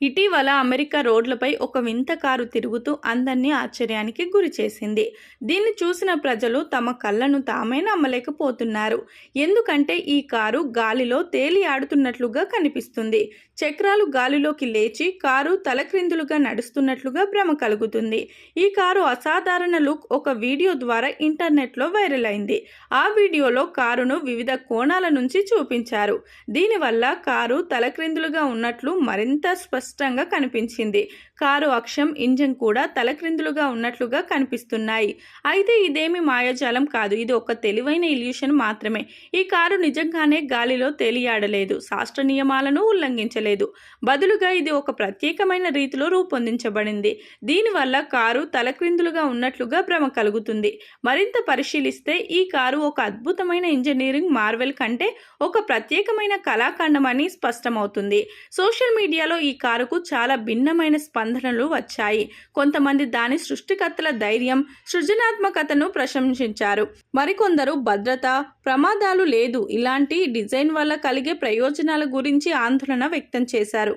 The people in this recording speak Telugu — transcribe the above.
ఇటీవల అమెరికా రోడ్లపై ఒక వింత కారు తిరుగుతూ అందరినీ ఆశ్చర్యానికి గురిచేసింది. దీన్ని చూసిన ప్రజలు తమ కళ్లను తామే నమ్మలేకపోతున్నారు. ఎందుకంటే ఈ కారు గాలిలో తేలి ఆడుతున్నట్లుగా కనిపిస్తుంది. చక్రాలు గాలిలోకి లేచి కారు తలక్రిందులుగా నడుస్తున్నట్లుగా భ్రమ కలుగుతుంది. ఈ కారు అసాధారణ లుక్ ఒక వీడియో ద్వారా ఇంటర్నెట్లో వైరల్ అయింది. ఆ వీడియోలో కారును వివిధ కోణాల నుంచి చూపించారు. దీనివల్ల కారు తలక్రిందులుగా ఉన్నట్లు మరింత స్పష్టంగా కనిపించింది. కారు అక్షం, ఇంజిన్ కూడా తలక్రిందులుగా ఉన్నట్లుగా కనిపిస్తున్నాయి. అయితే ఇదేమి మాయాజాలం కాదు, ఇది ఒక తెలివైన ఇల్యూషన్ మాత్రమే. ఈ కారు నిజంగానే గాలిలో తేలియాడలేదు, శాస్త్ర నియమాలను ఉల్లంఘించలేదు. బదులుగా ఇది ఒక ప్రత్యేకమైన రీతిలో రూపొందించబడింది. దీనివల్ల కారు తలక్రిందులుగా ఉన్నట్లుగా భ్రమ కలుగుతుంది. మరింత పరిశీలిస్తే ఈ కారు ఒక అద్భుతమైన ఇంజనీరింగ్ మార్వెల్ కంటే ఒక ప్రత్యేకమైన కళాఖండం అని స్పష్టమవుతుంది. సోషల్ మీడియాలో ఈ కారుకు చాలా భిన్నమైన స్పందనలు వచ్చాయి. కొంతమంది దాని సృష్టికర్తల ధైర్యం, సృజనాత్మకతను ప్రశంసించారు. మరికొందరు భద్రత ప్రమాదాలు లేదు, ఇలాంటి డిజైన్ వల్ల కలిగే ప్రయోజనాల గురించి ఆందోళన వ్యక్తం చేశారు.